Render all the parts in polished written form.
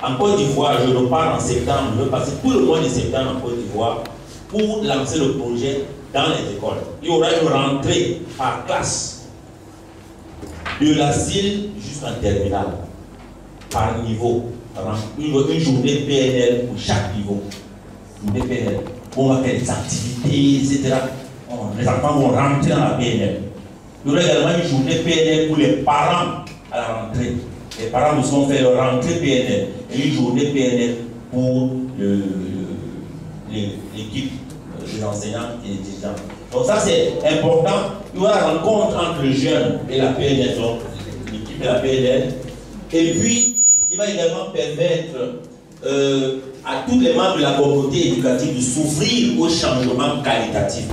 En Côte d'Ivoire, je repars en septembre, je vais passer tout le mois de septembre en Côte d'Ivoire pour lancer le projet dans les écoles. Il y aura une rentrée par classe de la CIL jusqu'en terminale, par niveau. Une journée PNL pour chaque niveau. Journée PNL. On va faire des activités, etc. Les enfants vont rentrer dans la PNL. Il y aura également une journée PNL pour les parents à la rentrée. Les parents nous sont fait leur rentrée PNL et une journée PNL pour l'équipe des enseignants et des étudiants. Donc ça c'est important. Il y aura la rencontre entre les jeunes et la PNL, donc l'équipe de la PNL. Et puis, il va également permettre à tous les membres de la communauté éducative de s'ouvrir au changement qualitatif.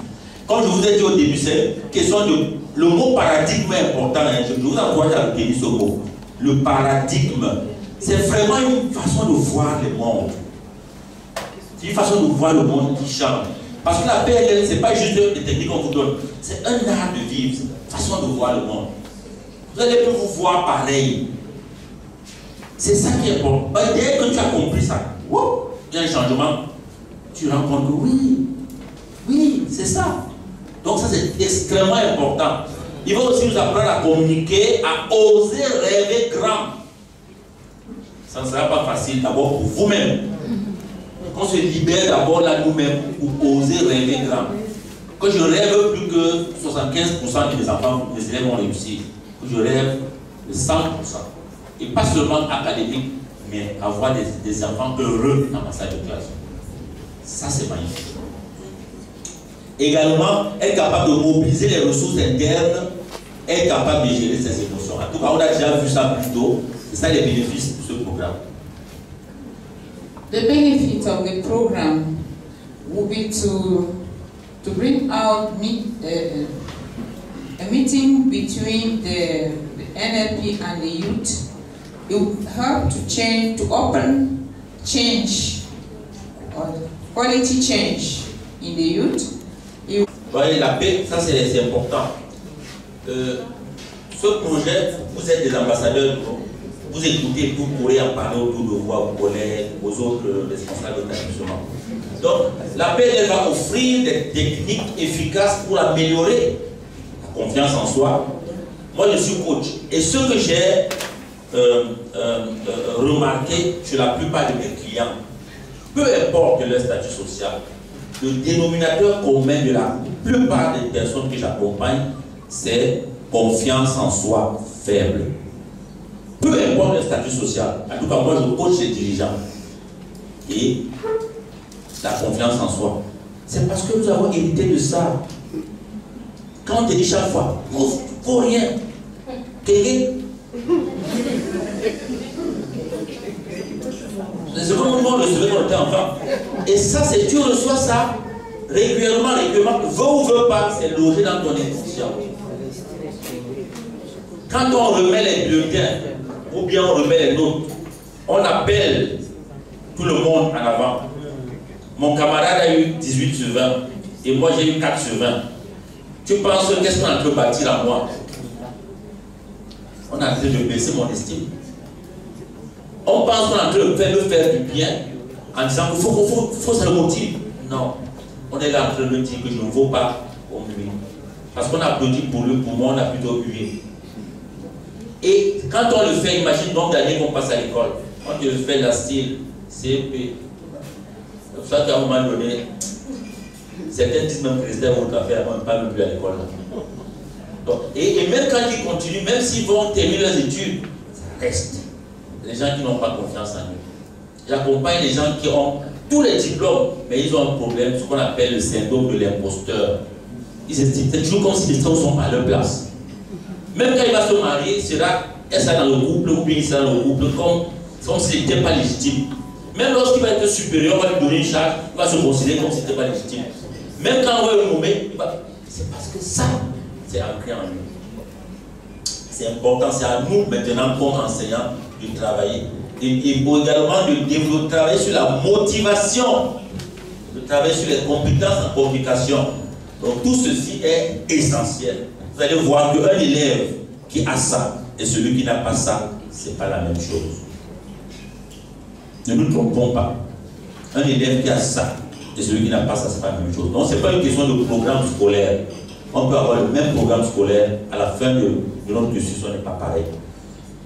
Comme je vous ai dit au début, c'est question de... Le mot paradigme est important. Hein. Je vous encourage à retenir ce mot. Le paradigme, c'est vraiment une façon de voir le monde. C'est une façon de voir le monde qui change. Parce que la PNL, ce n'est pas juste des techniques qu'on vous donne. C'est un art de vivre, c'est une façon de voir le monde. Vous allez plus vous voir pareil. C'est ça qui est bon. Dès que tu as compris ça, il y a un changement. Tu rends compte que oui, c'est ça. Donc ça c'est extrêmement important. Il va aussi nous apprendre à communiquer, à oser rêver grand. Ça ne sera pas facile d'abord pour vous-même. Qu'on se libère d'abord là nous-mêmes pour oser rêver grand. Quand je rêve plus que 75% des enfants, des élèves vont réussir. Que je rêve de 100%. Et pas seulement académique, mais avoir des enfants heureux dans ma salle de classe. Ça c'est magnifique. Également, être capable de mobiliser les ressources internes, être capable de gérer ses émotions. En tout cas, on a déjà vu ça plus tôt. C'est ça les bénéfices de ce programme. The benefit of the program will be to bring out a meeting between the NLP and the youth. It will help to change, to open change, or quality change in the youth. Voyez, la paix, ça c'est important. Ce projet, vous êtes des ambassadeurs, vous écoutez, vous pourrez en parler autour de vous, à vos collègues, aux autres responsables d'établissement. Donc, la paix, elle va offrir des techniques efficaces pour améliorer la confiance en soi. Moi, je suis coach. Et ce que j'ai remarqué chez la plupart de mes clients, peu importe leur statut social, le dénominateur commun de la plupart des personnes que j'accompagne, c'est confiance en soi faible. Peu importe le statut social. En tout cas, moi, je coach les dirigeants. Et la confiance en soi. C'est parce que nous avons hérité de ça. Quand on te dit chaque fois, faut rien. C'est comme nous on recevait quand on était enfant. Et ça, c'est tu reçois ça régulièrement, veut ou veut pas, c'est logé dans ton inconscient. Quand on remet les bulletins, ou bien on remet les notes, on appelle tout le monde en avant. Mon camarade a eu 18 sur 20, et moi j'ai eu 4 sur 20. Tu penses qu'est-ce qu'on est en train de bâtir à moi? On est en train de baisser mon estime. On pense qu'on est en train de me faire du bien en disant qu'il faut ça le motive. Non. On est là en train de me dire que je ne vaux pas comme lui. Parce qu'on a applaudi pour lui, pour moi on a plutôt hué. Et quand on le fait, imagine donc d'années qu'on passe à l'école. On te le fait la style, CP. C'est pour ça qu'à un moment donné, certains disent même que c'était votre affaire, on ne parle plus à l'école. Et même quand ils continuent, même s'ils vont terminer leurs études, ça reste. Les gens qui n'ont pas confiance en eux. J'accompagne les gens qui ont tous les diplômes, mais ils ont un problème, ce qu'on appelle le syndrome de l'imposteur. Ils estiment, c'est toujours comme si les gens sont à leur place. Même quand il va se marier, elle sera dans le couple, ou bien il sera dans le couple, comme s'il n'était pas légitime. Même lorsqu'il va être supérieur, on va lui donner une charge, il va se considérer comme s'il n'était pas légitime. Même quand on va le nommer, c'est parce que ça, c'est ancré en lui. C'est important, c'est à nous maintenant, comme enseignants, de travailler. Et également de travailler sur la motivation, de travailler sur les compétences en communication. Donc tout ceci est essentiel. Vous allez voir qu'un élève qui a ça et celui qui n'a pas ça, ce n'est pas la même chose. Ne nous trompons pas. Un élève qui a ça et celui qui n'a pas ça, c'est pas la même chose. Donc, ce n'est pas une question de programme scolaire. On peut avoir le même programme scolaire, à la fin de notre cursus, on n'est pas pareil.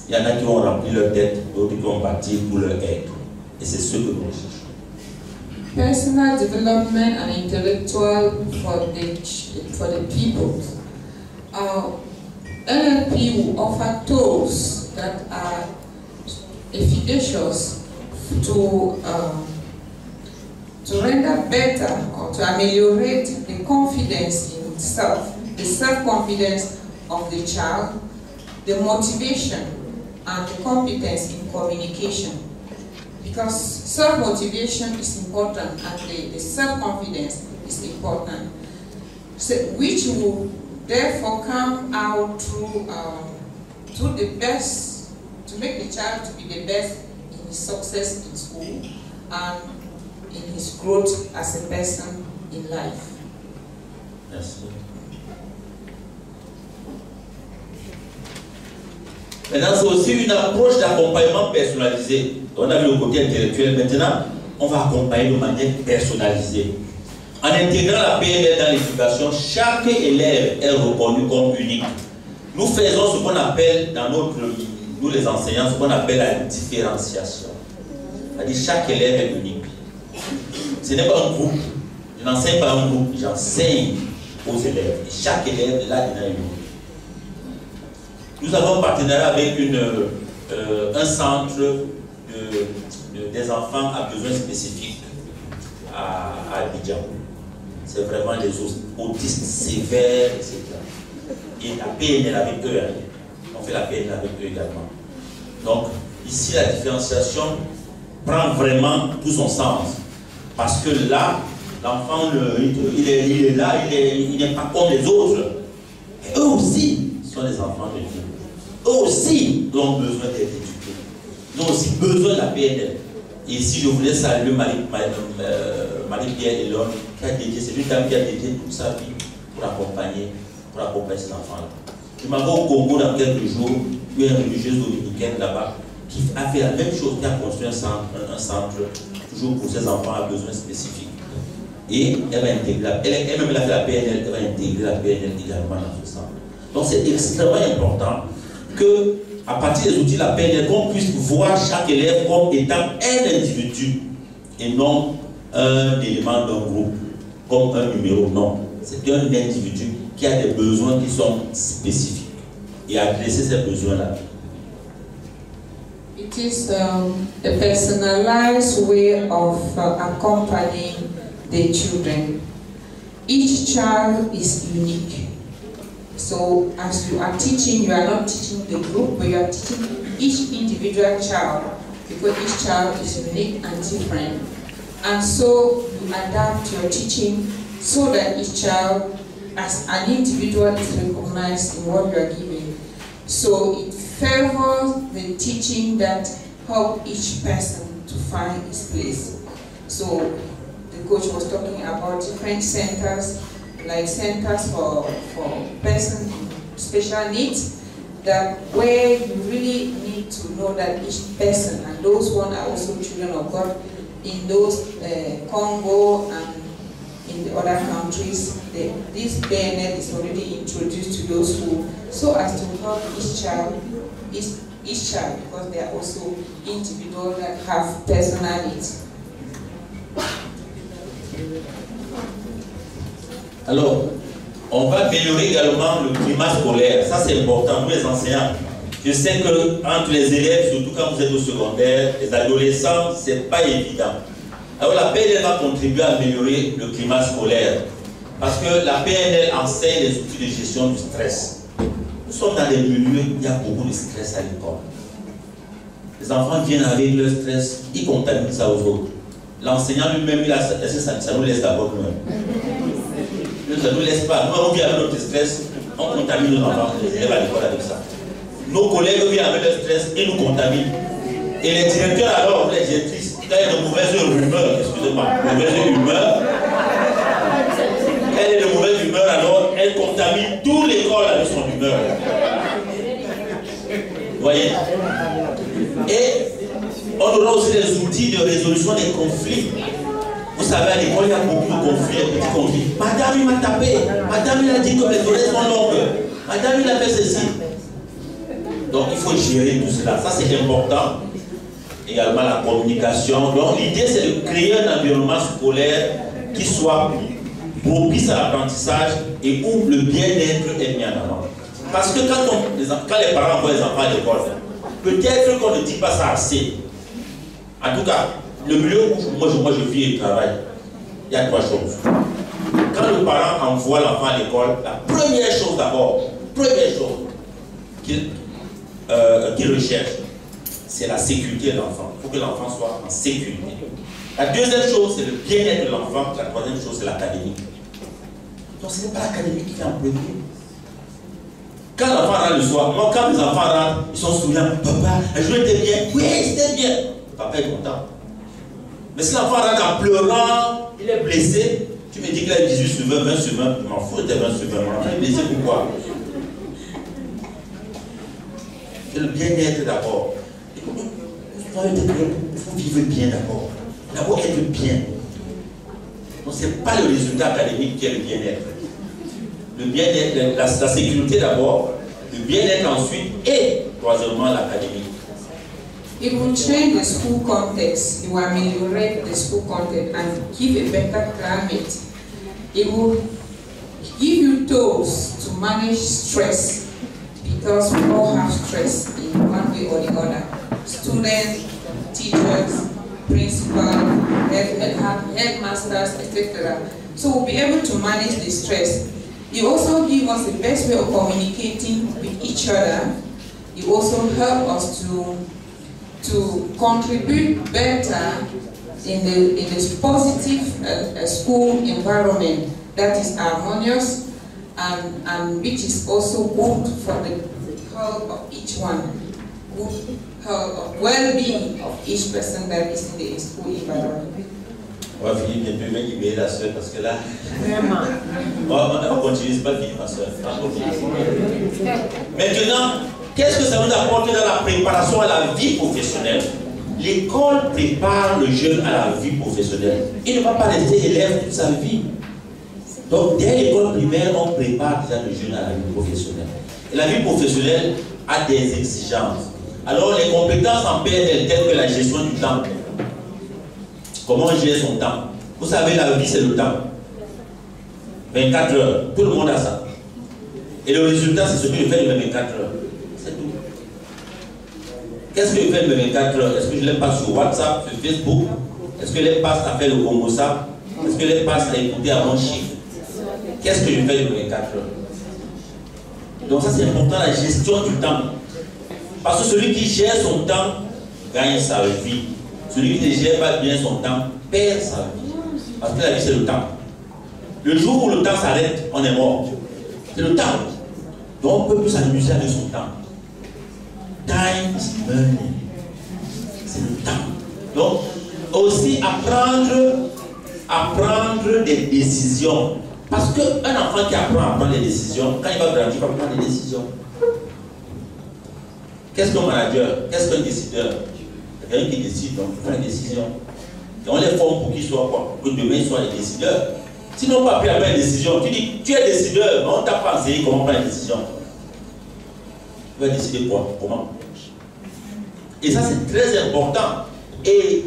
Il y en a qui vont remplir leur tête, d'autres qui vont partir pour leur aide. Et c'est ce que nous recherchons. Personal development and intellectual for the people. NLP will offer tools that are efficacious to render better or to ameliorate the confidence in self, the self-confidence of the child, the motivation and the competence in communication. Because self-motivation is important and the self-confidence is important, so, which will therefore come out through the best, to make the child to be the best in his success in school and in his growth as a person in life. Merci. Maintenant, c'est aussi une approche d'accompagnement personnalisé. On a vu le côté intellectuel. Maintenant, on va accompagner de manière personnalisée. En intégrant la PNL dans l'éducation, chaque élève est reconnu comme unique. Nous faisons ce qu'on appelle, nous les enseignants, ce qu'on appelle la différenciation. C'est-à-dire chaque élève est unique. Ce n'est pas un groupe. Je n'enseigne pas un groupe, j'enseigne aux élèves. Et chaque élève, là, il a une unique. Nous avons un partenariat avec un centre des enfants à besoins spécifiques à Abidjan. C'est vraiment les autistes sévères, etc. Et la PNL avec eux, on fait la PNL avec eux également. Donc, ici, la différenciation prend vraiment tout son sens. Parce que là, l'enfant, il est là, il n'est pas comme les autres. Et eux aussi sont des enfants de Dieu. Eux aussi ont besoin d'être éduqués. Ils ont aussi besoin de la PNL. Et ici, je voulais saluer Marie-Pierre Elon, qui a dédié, c'est une dame qui a dédié toute sa vie pour accompagner ces enfants-là. Je m'en vais au Congo dans quelques jours, il y a une religieuse dominicaine là-bas qui a fait la même chose, qui a construit un centre toujours pour ces enfants à besoins spécifiques. Et elle va intégrer, elle-même elle a fait la PNL, elle va intégrer la PNL également dans ce centre. Donc c'est extrêmement important que, à partir des outils de la PNL, qu'on puisse voir chaque élève comme étant un individu et non un élément d'un groupe, comme un numéro. Non, c'est un individu qui a des besoins qui sont spécifiques et adresser ces besoins-là. It is a personalized way of accompanying the children. Each child is unique. So as you are teaching, you are not teaching the group, but you are teaching each individual child, because each child is unique and different. And so you adapt your teaching so that each child as an individual is recognized in what you are giving. So it favors the teaching that help each person to find his place. So the coach was talking about different centers, like centers for persons with special needs, that where you really need to know that each person, and those one are also children of God, in those Congo and in the other countries, this PNL is already introduced to those who, so as to help each child, because they are also individuals that have personal needs. Alors, on va améliorer également le climat scolaire. Ça, c'est important, nous les enseignants. Je sais qu'entre les élèves, surtout quand vous êtes au secondaire, les adolescents, ce n'est pas évident. Alors, la PNL va contribuer à améliorer le climat scolaire. Parce que la PNL enseigne les outils de gestion du stress. Nous sommes dans des milieux où il y a beaucoup de stress à l'école. Les enfants viennent avec leur stress, ils contaminent ça aux autres. L'enseignant lui-même, ça nous laisse d'abord nous-mêmes. Ça ne nous laisse pas. Nous, on vient avec notre stress, on contamine nos enfants, les élèves à l'école avec ça. Nos collègues viennent avec leur stress et nous contaminent. Et les directeurs alors, les directrices, quand il y a de mauvaises humeurs, excusez-moi, mauvaise humeur, quand elle est de mauvaise humeur, alors elle contamine toute l'école avec son humeur. Vous voyez? Et on aura aussi des outils de résolution des conflits. Vous savez, à l'école, il y a beaucoup de conflits, de petits conflits. Madame, il m'a tapé. Madame, il a dit que mes oreilles sont longues. Madame, il a fait ceci. Donc, il faut gérer tout cela. Ça, c'est important. Également, la communication. Donc, l'idée, c'est de créer un environnement scolaire qui soit propice à l'apprentissage et où le bien-être est mis en avant. Parce que quand les parents envoient les enfants à l'école, peut-être qu'on ne dit pas ça assez. En tout cas, le milieu où moi je vis et travaille, il y a 3 choses. Quand le parent envoie l'enfant à l'école, la première chose d'abord, qu'il recherche, c'est la sécurité de l'enfant. Il faut que l'enfant soit en sécurité. La deuxième chose, c'est le bien-être de l'enfant. La troisième chose, c'est l'académie. Donc ce n'est pas l'académie qui fait en premier. Quand l'enfant rentre le soir, moi, quand les enfants rentrent, ils sont souriants. Papa, la journée était bien. Oui, c'était bien. Papa est content. Mais si l'enfant rentre en pleurant, il est blessé, tu me dis qu'il a 18 sur 20, 20 sur 20, je m'en fous de tes 20 sur 20. Mon enfant est blessé pourquoi? C'est le bien-être d'abord. Il faut vivre bien d'abord. D'abord être bien. Donc ce n'est pas le résultat académique qui est le bien-être. Le bien-être, la sécurité d'abord, le bien-être ensuite et troisièmement l'académie. It will change the school context. It will ameliorate the school context and give a better climate. It will give you tools to manage stress because we all have stress in one way or the other. Students, teachers, principals, headmasters, etc. So we'll be able to manage the stress. You also give us the best way of communicating with each other. You also help us to contribute better in the positive school environment that is harmonious and which is also good for the health of each one, good health of well-being of each person that is in the school environment. On va finir bientôt, je vais libérer la soeur parce que là, on va continuer, c'est pas fini ma soeur. Maintenant, qu'est-ce que ça nous apporte dans la préparation à la vie professionnelle? L'école prépare le jeune à la vie professionnelle. Il ne va pas rester élève toute sa vie. Donc, dès l'école primaire, on prépare déjà le jeune à la vie professionnelle. Et la vie professionnelle a des exigences. Alors, les compétences en PNL, telles que la gestion du temps, comment on gère son temps. Vous savez, la vie, c'est le temps. 24 heures, tout le monde a ça. Et le résultat, c'est ce que je fais de mes 24 heures. C'est tout. Qu'est-ce que je fais de mes 24 heures? Est-ce que je les passe sur WhatsApp, sur Facebook? Est-ce que je les passe à faire le Congo ça? Est-ce que je les passe à écouter à mon chiffre? Qu'est-ce que je fais de mes 24 heures? Donc ça, c'est important, la gestion du temps. Parce que celui qui gère son temps gagne sa vie. Celui qui ne gère pas bien son temps perd sa vie. Parce que la vie, c'est le temps. Le jour où le temps s'arrête, on est mort. C'est le temps. Donc on ne peut plus s'amuser avec son temps. Time is money. C'est le temps. Donc, aussi apprendre des décisions. Parce qu'un enfant qui apprend à prendre des décisions, quand il va grandir, il va prendre des décisions. Qu'est-ce qu'un manager? Qu'est-ce qu'un décideur? Quelqu'un qui décide, donc il prend des décisions. Et on les forme pour qu'ils soient quoi? Pour que demain ils soient les décideurs. Sinon, pas prendre une décision. Tu dis, tu es décideur, mais on t'a pas enseigné comment prendre une décision. Tu vas décider quoi? Comment? Et ça, c'est très important. Et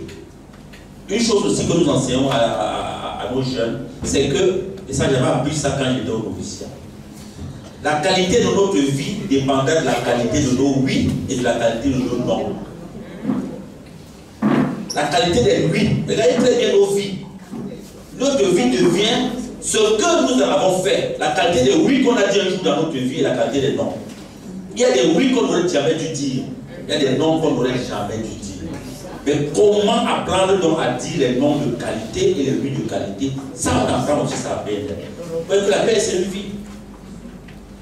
une chose aussi que nous enseignons à nos jeunes, c'est que, et ça, j'avais appris ça quand j'étais au noviciat, la qualité de notre vie dépendait de la qualité de nos oui et de la qualité de nos non. La qualité des oui, regardez très bien nos vies. Notre vie devient ce que nous avons fait. La qualité des oui qu'on a dit un jour dans notre vie et la qualité des non. Il y a des oui qu'on n'aurait jamais dû dire. Il y a des non qu'on n'aurait jamais dû dire. Mais comment apprendre donc à dire les noms de qualité et les oui de qualité? Ça, on apprend aussi ça à PNL. Parce que la paix, c'est une vie.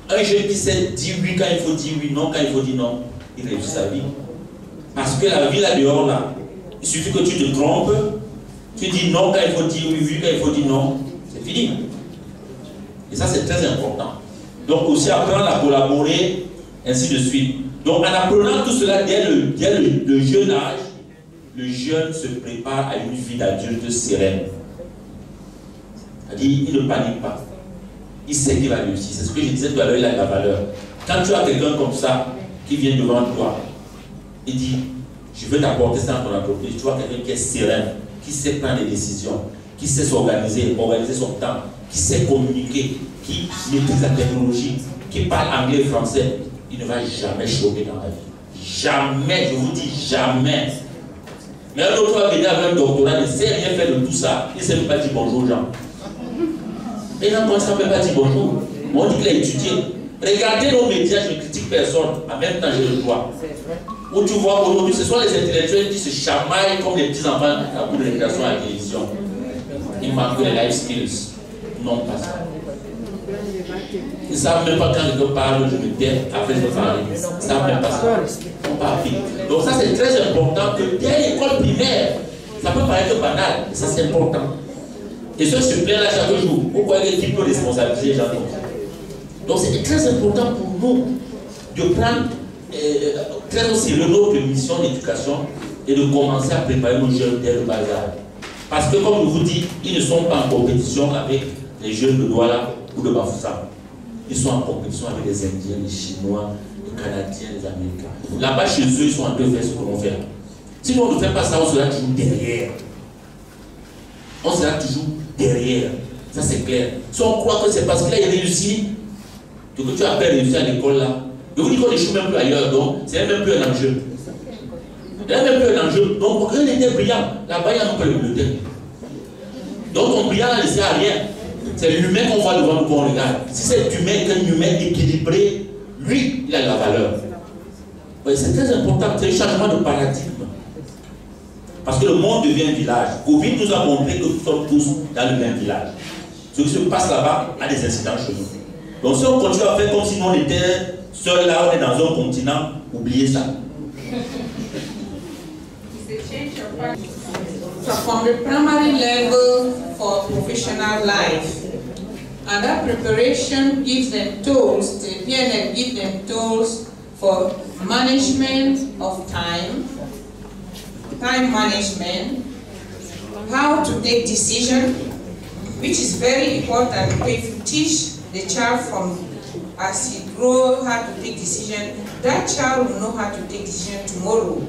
Un jeune qui sait dire oui quand il faut dire oui, non quand il faut dire non, il réussit sa vie. Parce que la vie là dehors là, il suffit que tu te trompes, tu dis non quand il faut dire oui, oui quand il faut dire non, c'est fini. Et ça c'est très important. Donc aussi apprendre à collaborer, ainsi de suite. Donc en apprenant tout cela dès le jeune âge, le jeune se prépare à une vie d'adulte sereine. C'est-à-dire, il ne panique pas. Il sait qu'il va réussir. C'est ce que je disais tout à l'heure, il a la valeur. Quand tu as quelqu'un comme ça, qui vient devant toi, il dit, je veux t'apporter ça dans ton entreprise. Tu vois quelqu'un qui est serein, qui sait prendre des décisions, qui sait s'organiser, organiser son temps, qui sait communiquer, qui maîtrise la technologie, qui parle anglais et français, il ne va jamais choquer dans la vie. Jamais, je vous dis jamais. Mais un autre va venir avec un doctorat, il ne sait rien faire de tout ça, il ne sait même pas dire bonjour aux gens. Et là, quand ça ne peut pas dire bonjour, on dit qu'il a étudié. Regardez nos médias, je ne critique personne, en même temps j'ai le droit. Où tu vois aujourd'hui, ce sont les intellectuels qui se chamaillent comme les petits-enfants à la cour de récréation à la télévision. Il manque les life skills. Non, pas ça. Ils ne savent même pas quand quelqu'un parle, je me tais, après je vais parler. Ils ne savent même pas ça. On parle vite. Donc ça c'est très important que dès l'école primaire, ça peut paraître banal, mais ça c'est important. Et ceux se plaignent là chaque jour. Pourquoi qui peut responsabiliser les gens comme ça? Donc c'est très important pour nous de prendre très au sérieux notre mission d'éducation et de commencer à préparer nos jeunes dès le bas âge. Parce que comme je vous dis, ils ne sont pas en compétition avec les jeunes de Douala ou de Bafoussam. Ils sont en compétition avec les Indiens, les Chinois, les Canadiens, les Américains. Là-bas chez eux, ils sont en train de faire ce que l'on fait. Si on ne fait pas ça, on sera toujours derrière. On sera toujours derrière. Ça c'est clair. Si on croit que c'est parce qu'il a réussi, que tu as réussi à l'école là, je vous dis qu'on n'échoue même plus ailleurs, donc c'est même plus un enjeu. Il n'y a même plus un enjeu. Donc, quand il était brillant, là-bas, il n'y a même pas le bibliothèque. Donc, ton brillant là ne sert à rien. C'est l'humain qu'on voit devant nous qu'on regarde. Si c'est humain, un humain équilibré, lui, il a la valeur. Oui, c'est très important, c'est un changement de paradigme. Parce que le monde devient un village. Covid nous a montré que nous sommes tous dans le même village. Ce qui se passe là-bas a des incidents chez nous. Donc si on continue à faire comme si on était seul là, on est dans un continent, oubliez ça. So from the primary level for professional life, and that preparation gives them tools, the PNL gives them tools for management of time management, how to take decision, which is very important. If you teach the child from as he grows how to take decision, that child will know how to take decision tomorrow.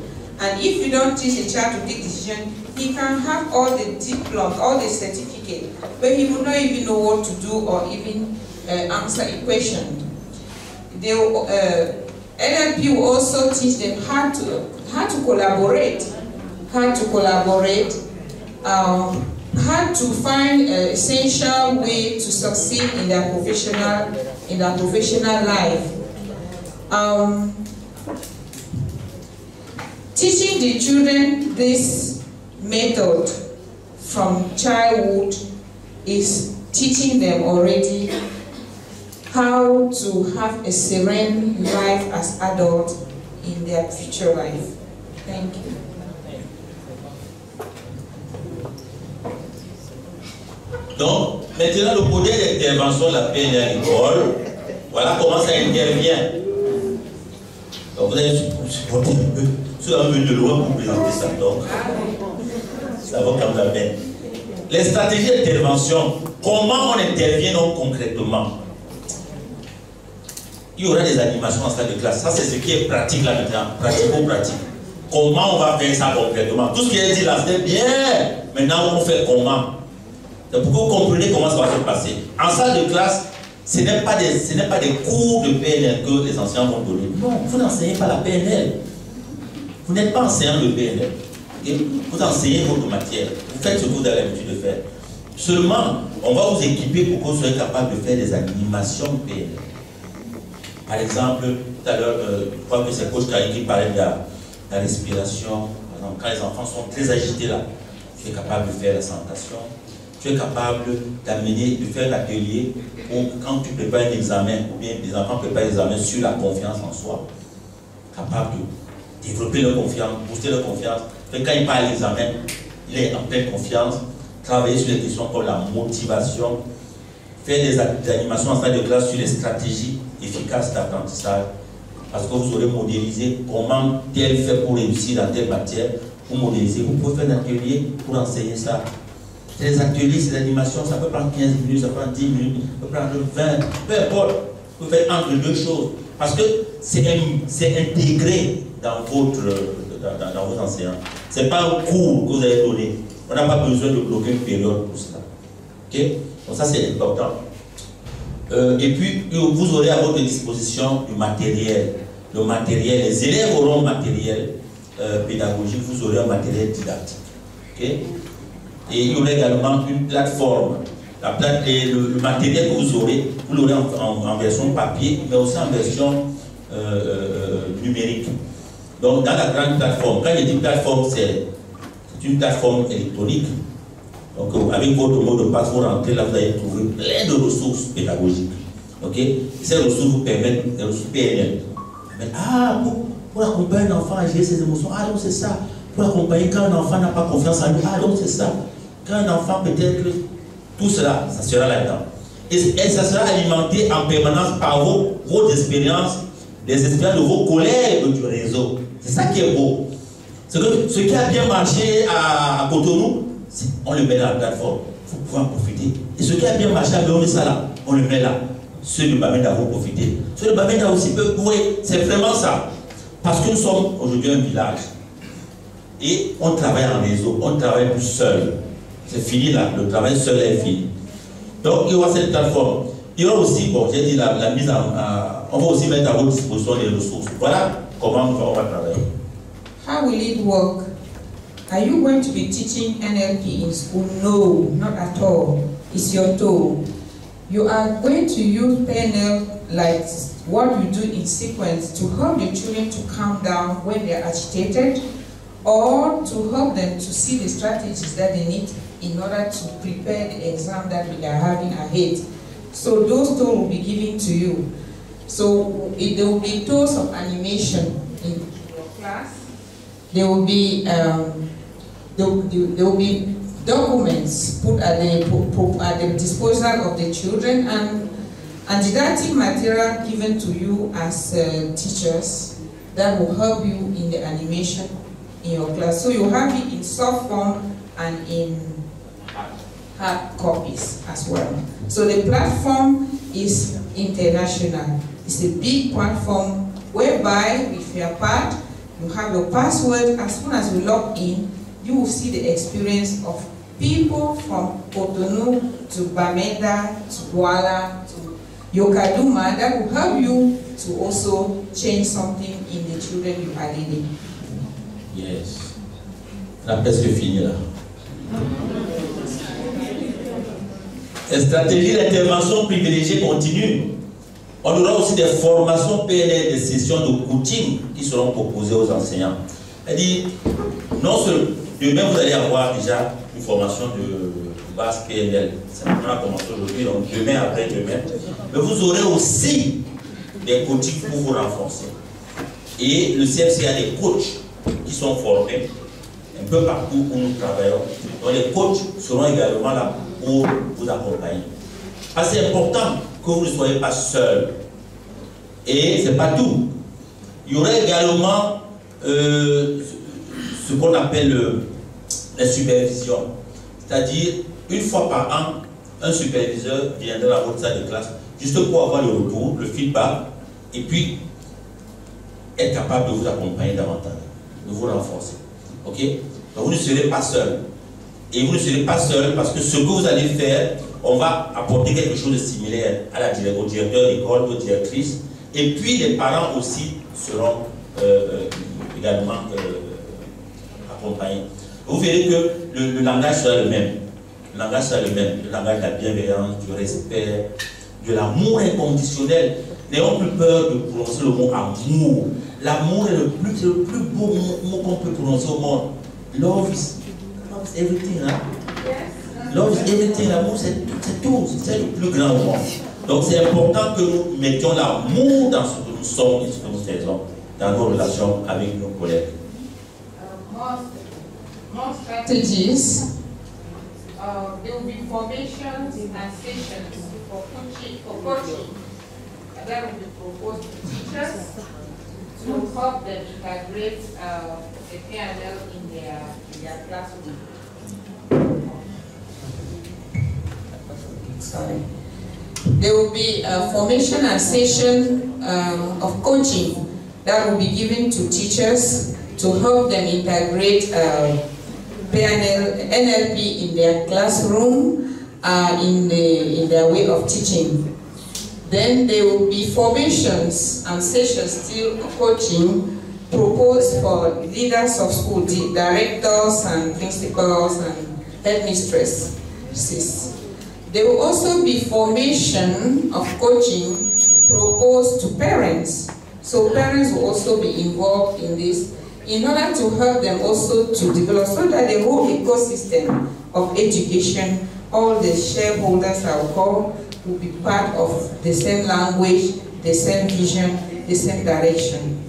And if you don't teach the child to take decision, he can have all the diplomas, all the certificates, but he will not even know what to do or even answer a question. The NLP will also teach them how to collaborate, how to find an essential way to succeed in their professional life. Teaching the children this method from childhood is teaching them already how to have a serene life as adults in their future life. Thank you. Donc, maintenant, le modèle d'intervention de la PNL à l'école, voilà comment ça intervient. Donc, vous allez supporter un peu, sur un peu de loin pour présenter ça. Donc, ça va comme la peine. Les stratégies d'intervention, comment on intervient donc concrètement? Il y aura des animations en salle de classe. Ça, c'est ce qui est pratique là maintenant, pratico-pratique. Comment on va faire ça concrètement? Tout ce qui est dit là, c'est bien. Maintenant, on fait comment? C'est pour que vous compreniez comment ça va se passer. En salle de classe, ce n'est pas des cours de PNL que les enseignants vont donner. Non, vous n'enseignez pas la PNL. Vous n'êtes pas enseignant de PNL. Okay? Vous enseignez votre matière. Vous faites ce que vous avez l'habitude de faire. Seulement, on va vous équiper pour que vous soyez capable de faire des animations PNL. Par exemple, tout à l'heure, je crois que c'est coach qui parlait de la respiration. Par exemple, quand les enfants sont très agités là, tu es capable de faire la sentation. Tu es capable d'amener, de faire l'atelier où quand tu prépares un examen, ou bien les enfants préparent un examen sur la confiance en soi, capable de développer leur confiance, booster leur confiance. Quand il parle l'examen, il est en pleine confiance, travailler sur les questions comme la motivation, faire des animations en salle de classe sur les stratégies efficaces d'apprentissage, parce que vous aurez modélisé comment tel fait pour réussir dans telle matière, pour modéliser. Vous pouvez faire un atelier pour enseigner ça. Les ateliers, c'est l'animation, ça peut prendre 15 minutes, ça peut prendre 10 minutes, ça peut prendre 20, peu importe. Vous pouvez faire entre deux choses. Parce que c'est intégré dans vos enseignants. Ce n'est pas un cours que vous allez donner. On n'a pas besoin de bloquer une période pour cela. Ok? Donc ça, c'est important. Et puis, vous aurez à votre disposition du matériel. Le matériel, les élèves auront un matériel pédagogique, vous aurez un matériel didactique. Okay? Et il y aura également une plateforme. Le matériel que vous l'aurez en version papier, mais aussi en version numérique. Donc, dans la grande plateforme, quand je dis plateforme, c'est une plateforme électronique. Donc, avec votre mot de passe, vous rentrez là, vous allez trouver plein de ressources pédagogiques. Ok? Ces ressources vous permettent, des ressources PNL. Pour accompagner un enfant à gérer ses émotions, ah donc c'est ça. Pour accompagner quand un enfant n'a pas confiance en lui, ah donc c'est ça. Quand un enfant peut-être, tout cela, ça sera là-dedans. Et ça sera alimenté en permanence par vos expériences, les expériences de vos collègues du réseau. C'est ça qui est beau. Ce qui a bien marché à Cotonou, on le met dans la plateforme. Il faut pouvoir en profiter. Et ce qui a bien marché à Béomé-Sala, on le met là. Ceux de Bamenda vont profiter. Ceux de Bamenda aussi peuvent pouvoir. C'est vraiment ça. Parce que nous sommes aujourd'hui un village. Et on travaille en réseau. On ne travaille plus seul. C'est fini là. Le travail seul est fini. Donc il y aura cette plateforme. Il y aura aussi, bon, j'ai dit la mise on va aussi mettre à votre disposition les ressources. Voilà comment on va travailler. How will it work? Are you going to be teaching NLP in school? No, not at all. It's your tool. You are going to use PNL like what you do in sequence to help the children to calm down when they are agitated, or to help them to see the strategies that they need in order to prepare the exam that we are having ahead. So those tools will be given to you. So there will be tools of animation in your class. There will be documents put at the disposal of the children, and didactic material given to you as teachers that will help you in the animation in your class. So you have it in soft form and in hard copies as well. So the platform is international. It's a big platform whereby if you are part, you have your password. As soon as you log in, you will see the experience of people from Cotonou to Bamenda to Douala to Yokaduma that will help you to also change something in the children you are leading. Yes. La presque fini là. Les stratégies d'intervention privilégiée continuent. On aura aussi des formations PNL, des sessions de coaching qui seront proposées aux enseignants. C'est-à-dire, non seulement, demain vous allez avoir déjà une formation de base PNL. Ça va commencer aujourd'hui, donc demain, après-demain. Mais vous aurez aussi des coachings pour vous renforcer. Et le CFC a des coachs qui sont formés un peu partout où nous travaillons. Donc les coachs seront également là pour vous accompagner. C'est important que vous ne soyez pas seul. Et ce n'est pas tout. Il y aura également ce qu'on appelle la supervision. C'est-à-dire, une fois par an, un superviseur viendra dans votre salle de classe juste pour avoir le retour, le feedback, et puis être capable de vous accompagner davantage, de vous renforcer. Ok? Donc vous ne serez pas seul. Et vous ne serez pas seul parce que ce que vous allez faire, on va apporter quelque chose de similaire au directeur d'école, aux directrices, et puis les parents aussi seront également accompagnés. Vous verrez que le langage sera le même. Le langage sera le même. Le langage de la bienveillance, du respect, de l'amour inconditionnel. N'ayons plus peur de prononcer le mot amour. L'amour est le plus beau mot qu'on peut prononcer au monde. Love is everything. Hein? Love is everything. L'amour, c'est tout. C'est le plus grand au monde. Donc c'est important que nous mettions l'amour dans ce que nous sommes et ce que nous faisons dans nos relations avec nos collègues. More strategies. There will be formations and sessions for coaching that will be proposed to teachers to help them integrate the PNL in their classroom. Sorry. There will be a formation and session of coaching that will be given to teachers to help them integrate NLP in their classroom, in their way of teaching. Then there will be formations and sessions still coaching proposed for leaders of school, directors and principals and headmistresses. There will also be formation of coaching proposed to parents. So parents will also be involved in this in order to help them also to develop so that the whole ecosystem of education, all the shareholders I will call, will be part of the same language, the same vision, the same direction.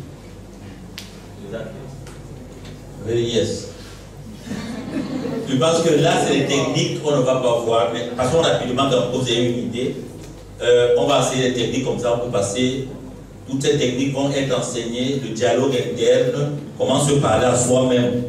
Exactly. Very yes. Je pense que là, c'est les techniques qu'on ne va pas voir, mais passons rapidement quand vous avez une idée. On va essayer les techniques comme ça, on peut passer. Toutes ces techniques vont être enseignées, le dialogue interne, comment se parler à soi-même,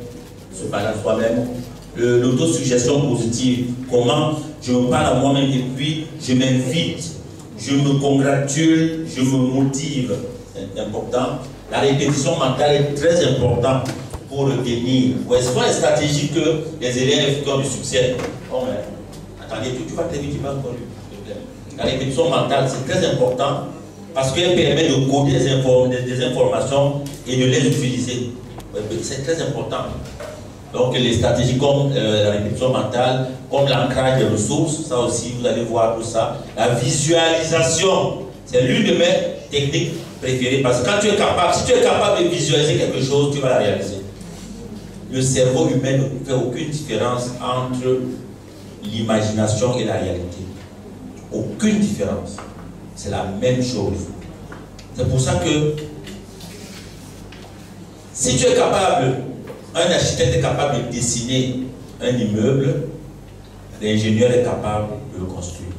l'autosuggestion positive, comment je me parle à moi-même et puis je m'invite, je me congratule, je me motive. C'est important. La répétition mentale est très importante pour retenir. Ce sont les stratégies que les élèves qui ont du succès. Oh, mais, attendez, tu vas très vite, tu vas encore. La répétition mentale, c'est très important parce qu'elle permet de coder des informations et de les utiliser. C'est très important. Donc les stratégies comme la répétition mentale, comme l'ancrage des ressources, ça aussi vous allez voir tout ça. La visualisation, c'est l'une de mes techniques préférées parce que quand tu es capable, si tu es capable de visualiser quelque chose, tu vas la réaliser. Le cerveau humain ne fait aucune différence entre l'imagination et la réalité. Aucune différence. C'est la même chose. C'est pour ça que si tu es capable, un architecte est capable de dessiner un immeuble, l'ingénieur est capable de le construire.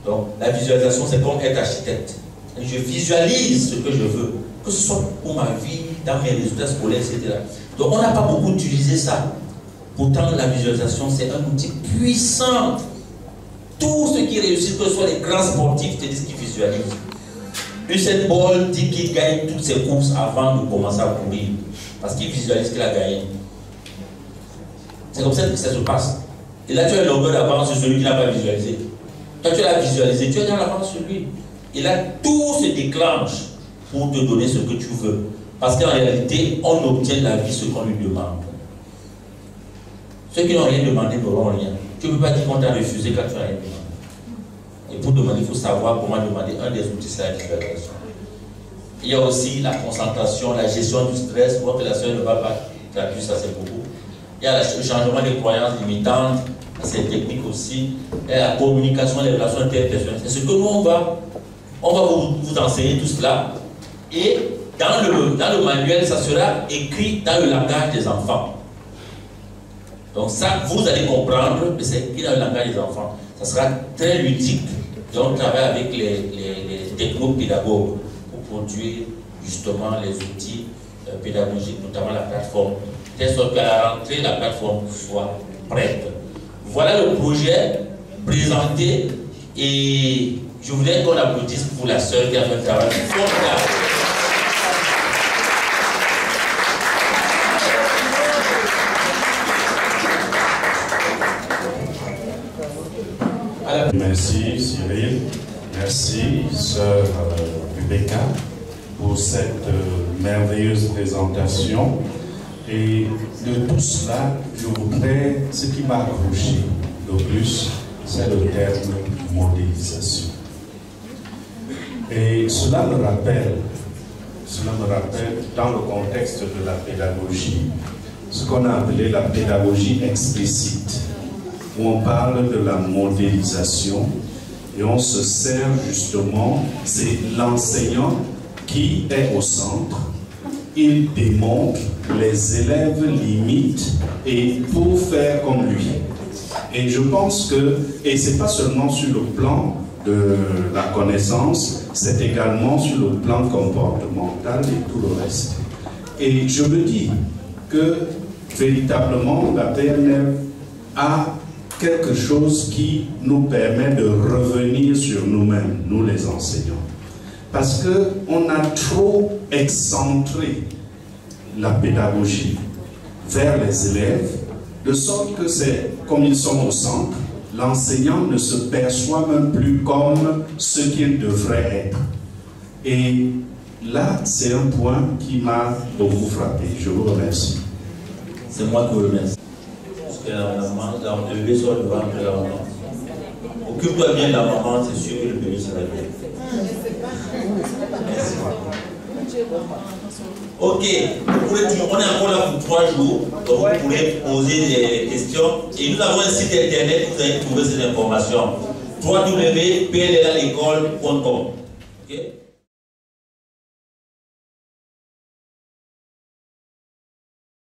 Donc la visualisation, c'est comme être architecte. Je visualise ce que je veux, que ce soit pour ma vie, dans mes résultats scolaires, etc. Donc on n'a pas beaucoup utilisé ça. Pourtant la visualisation, c'est un outil puissant. Tous ceux qui réussissent, que ce soit les grands sportifs, te disent qu'ils visualisent. Usain Bolt dit qu'il gagne toutes ses courses avant de commencer à courir. Parce qu'il visualise qu'il a gagné. C'est comme ça que ça se passe. Et là, tu as une longueur d'avance sur celui qui n'a pas visualisé. Quand tu l'as visualisé, tu es dans l'avance sur lui. Et là, tout se déclenche pour te donner ce que tu veux. Parce qu'en réalité, on obtient la vie ce qu'on lui demande. Ceux qui n'ont rien demandé n'auront rien. Tu ne peux pas dire qu'on t'a refusé quand tu n'as rien demandé. Et pour demander, il faut savoir comment demander. Un des outils, c'est la visualisation. Il y a aussi la concentration, la gestion du stress. Pour que la soeur ne va pas traduire, ça c'est beaucoup. Il y a le changement des croyances limitantes, c'est technique aussi. Il y a la communication, les relations interpersonnelles. C'est ce que nous, on va vous enseigner tout cela. Et dans le manuel, ça sera écrit dans le langage des enfants. Donc ça, vous allez comprendre que c'est écrit dans le langage des enfants. Ça sera très ludique. Et on travaille avec les technopédagogues pour produire justement les outils pédagogiques, notamment la plateforme. De telle sorte qu'à la rentrée, la plateforme soit prête. Voilà le projet présenté et je voudrais qu'on applaudisse pour la sœur qui a fait un travail formidable. Merci Cyril, merci sœur Rebecca pour cette merveilleuse présentation. Et de tout cela, je voudrais, ce qui m'a accroché le plus, c'est le terme modélisation. Et cela me rappelle dans le contexte de la pédagogie, ce qu'on a appelé la pédagogie explicite, où on parle de la modélisation et on se sert justement, c'est l'enseignant qui est au centre, il démontre, les élèves l'imitent et pour faire comme lui. Et je pense que, et c'est pas seulement sur le plan de la connaissance, c'est également sur le plan comportemental et tout le reste. Et je me dis que véritablement la PNL a quelque chose qui nous permet de revenir sur nous-mêmes, nous les enseignants. Parce qu'on a trop excentré la pédagogie vers les élèves, de sorte que c'est comme ils sont au centre, l'enseignant ne se perçoit même plus comme ce qu'il devrait être. Et là, c'est un point qui m'a beaucoup frappé. Je vous remercie. C'est moi qui vous remercie. Parce que la maman, le bébé sort devant la maman. Occupe-toi bien de la maman, c'est sûr que le bébé sera bien. Merci. Ok, on est encore là pour 3 jours, donc vous pourrez poser des questions. Et nous avons un site internet où vous allez trouver ces informations. www.pllallecole.com. Okay?